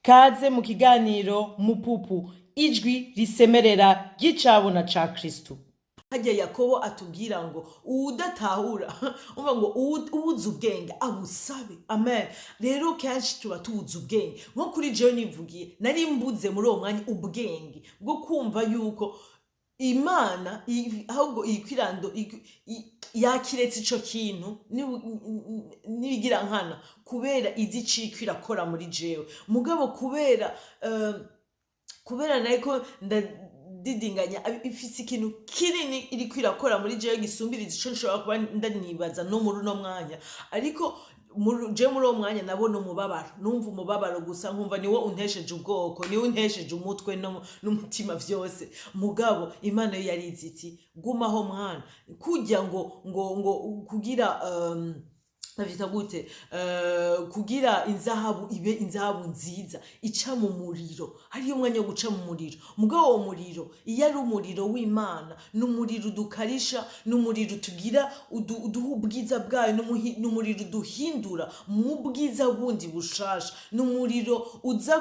Kaze mu kiganiro Mupupu, ijwi risemerera ry'icabona ca Kristo. Harya Yakobo atubwira ngo uwudatahura umva ngo uwuzi ubwenge abusabe. Amen. Rero kenshi tuba tubuze ubwenge. Nko kuri jewe nivugiye nari mbuze muri uwo mwanya ubwenge bwo kumva yuko Imana ahubwo ikwirando yakiretse ico kintu nibigira nkana kubera izi ciko irakora muri jewe mugabo kubera nariko ndadidinganya ifise ikintu kinini iriko irakora muri jewe gisumbiriza ico nshobora kuba ndanibaza no muri uno mwanya ariko je muri uwo mwanya nabona umubabaro numva umubabaro gusa nkumva niwo untesheje ubwoko niwo untesheje umutwe n'umutima vyose mugabo Imana yo yarizi iti gumaho mwana kujya ngo kugira navita gute kugira inzahabu ibe inzahabu nziza ica mu muriro hari umwanya wo guca mu muriro mugabo wo muriro iyo ari umuriro w'Imana n'umuriro dukarisha n'umuriro tugira uduha ubwiza bwayo n'umuriro duhindura mu bwiza bundi bushasha n'umuriro uza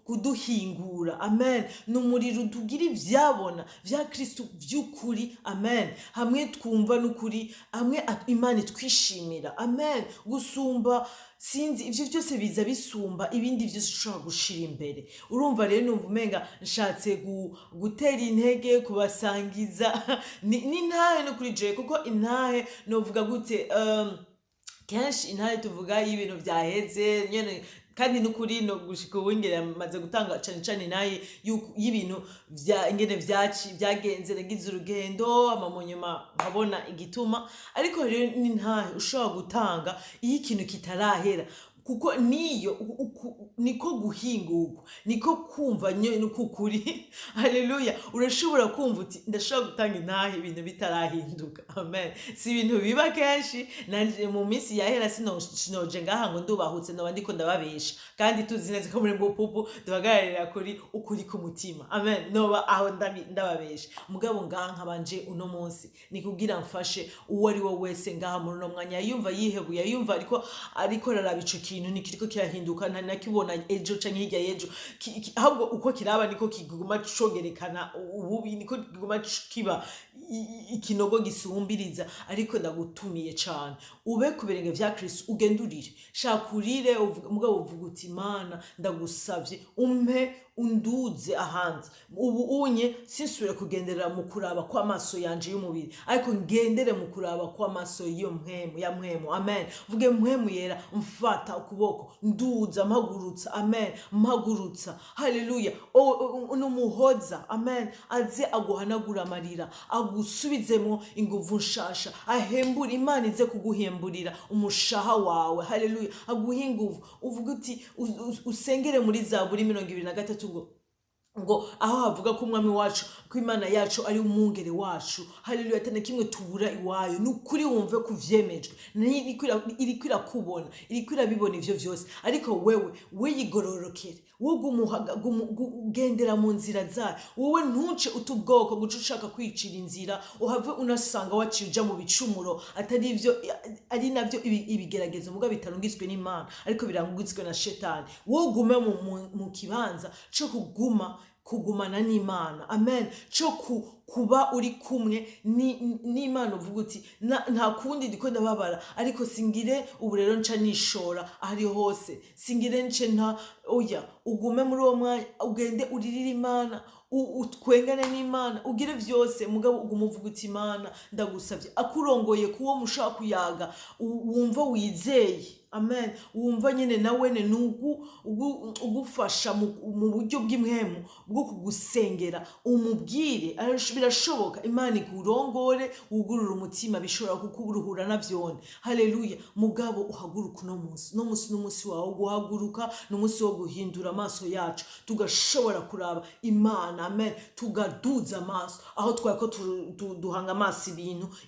kuduhingura. Amen. N'umuriro tugira ivyabona vya Kristo vy'ukuri. Amen. Hamwe twumva n'ukuri hamwe Imana twishimira. Amen. Gusumba sinzi ivyo byose biza bisumba ibindi vyose ushobora gushira imbere. Urumva rero numva umenga nshatse gutera intege kubasangiza ni ntahe no kuri je kuko intahe novuga gute kenshi intahe tuvuga y'ibintu vyaheze nyene kandi nukuri no gushika ubungere maze gutanga cane naye y'ibintu vya ingene vyagenze nagize urugendo amamonyuma nkabona igituma ariko rero ni ntahe ushobora gutanga iyo ikintu kitarahera kuko niyo niko guhingurwa niko kumva n'ukuri. Haleluya. Urashobora kumva uti ndashobora gutanga intahe ibintu bitarahinduka. Amen. Si ibintu biba kenshi nanje mu minsi yahera sinoje ngaha ngo ndubahutse no ndiko ndababesha kandi tuzi neza ko muri Mupupu duhagararira kuri ukuri ku mutima. Amen. Noba aho ndababesha mugabo ngaha nkabanje uno munsi nikubwira mfashe uwo ari wo wese ngaha muri no mwanya yumva yihebuye yumva ariko rarabico ikintu nikiriko kirahinduka nakibona ejo canke hirya yejo ahubwo uko kiraba niko kiguma congerekana ububi niko kiguma kiba ikinogo gisumbiriza ariko ndagutumiye cane ube kuberenge vya Kristo ugendurire shakurire mugabo uvuga uti Imana ndagusavye umpe unduze ahandi ubu unye sinsubira kugenderera mu kuraba kwa maso yanje y'umubiri ariko ngendere mu kuraba kwa maso yo mpwemu. Amen. Vuge mpwemu yera mfata ukuboko nduza mpagurutsa. Amen. Mpagurutsa. Haleluya. Unumuhoza. Amen. Aze aguhanagura amarira agusubizemo inguvu nshasha ahembura Imana ize kuguhemburira umushaha wawe. Haleluya. Aguha inguvu uvuga uti usengere muri Zaburi 23 ngo aho havuga ko umwami wacu ko Imana yacu ari umwungere wacu. Haleluya. Atana kimwe tubura iwayo nukuri wumve kuvyemejwe iri kubona bibona ivyo vyose ariko wewe yigororokere gendera mu nzira zayo wowe ntuce utubwoko guca ushaka kwicira inzira uhave unasanga wacija mu bicumuro atari ivyo ari navyo ibigeragezo muga bitarungitswe n'Imana ariko birangugitswe na shetani wogume mu kibanza cyo kugumana n'Imana. Amen. Cyo kuba uri kumwe n'Imana uvuga uti nta kundi ndiko ndababara ariko singire ubu rero nca nishora ahari hose singire nce oya ugume muri uwo mwanya ugende uririra Imana utwengane n'Imana ugire vyose mugabo ugume uvuga uti Imana ndagusavye akurongoye kuwo mushaka kuyaga wumva wizeye. Amen. Wumva nyene nawene ugufasha mu buryo bw'imwemu bwo kugusengera umubwire birashoboka Imana igurongore ugurura umutima bishobora kukuruhura navyone. Haleluya. Mugabo uhaguruka no munsi wawe guhaguruka no munsi wo guhindura amaso yacu tugashobora kuraba Imana. Amen. Tugaduza amaso aho twako duhanga amaso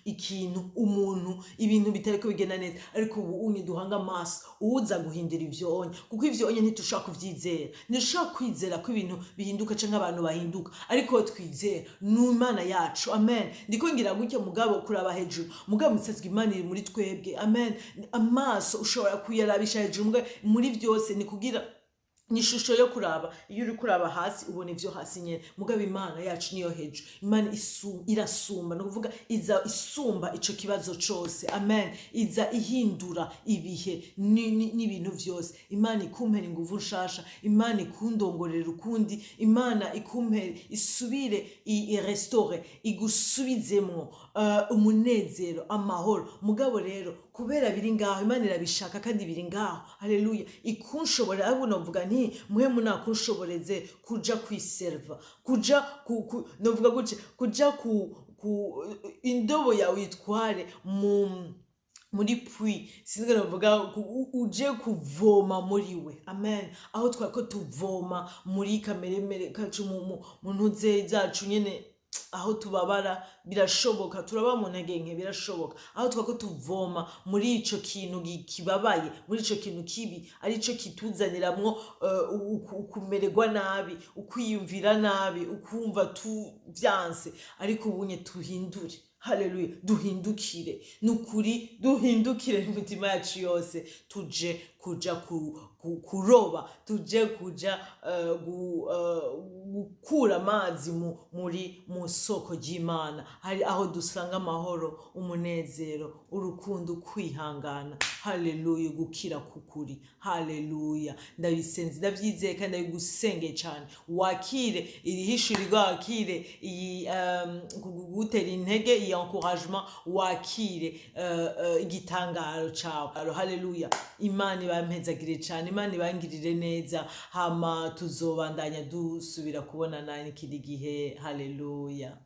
ikintu umuntu ibintu bitariko bigenda neza ariko ubu unye duhanga amaso uza guhindura ivyonye kuko ivyonye ntitushaka kuvyizera nishaka kwizera ko ibintu bihinduka canke abantu bahinduka ariko twizera n'Imana yacu. Amen. Ndiko ngira gutya mugabo kuraba hejuru mugabo musazwe Imana iri muri twebwe. Amen. Amaso ushobora kuyarabisha hejuru muri vyose ni kugira ni ishusho yo kuraba. Iyo uri kuraba hasi ubona ivyo hasi nyene, mugabo Imana yacu niyo hejuru. Imana irasumba, no kuvuga iza isumba ico kibazo cose. Amen. Iza ihindura ibihe n'ibintu vyose. Imana ikumpera inguvu nshasha, Imana ikundongorera ukundi, Imana ikumpera isubire restore, igusubizemwo umunezero, amahoro. Mugabo rero kubera biri ngaho, Imana irabishaka kandi biri ngaho. Haleluya. Ikunshobora, abo novuga nti mwe munakunshoboreze kuja kwiserva, kuja novuga gutya, kuja indobo yawe itware muri pui, sinzi novuga uje kuvoma muri we. Amen. Aho twako tuvoma muri kameremere kacu mu ntuze zacu nyene, aho tubabara birashoboka, turaba mu ntege nke birashoboka, aho twako tuvoma muri ico kintu kibabaye, muri ico kintu kibi, ari ico kituzaniramwo ukumererwa nabi, ukwiyumvira nabi, ukumva tuvyanse. Ariko ubunye tuhindure. Haleluya. Duhindukire, nukuri duhindukire n'imitima yacu yose, tuje kuja kuroba, tuje kuja gukura amazi muri mu soko ry'Imana, hari aho dusanga amahoro, umunezero, urukundo, kwihangana. Haleluya. Gukira kukuri. Haleluya. Ndabisenze, ndavyizeye kandi ndabigusengeye cyane. Wakire irihishurirwa, wakire kugutera intege, iyi encouragement, wakire igitangaro cawe. Haleluya. Imana ibampezagire cyane, Imana ibangirire neza, hama tuzobandanya dusubira kubonana n'ikindi gihe. Haleluya.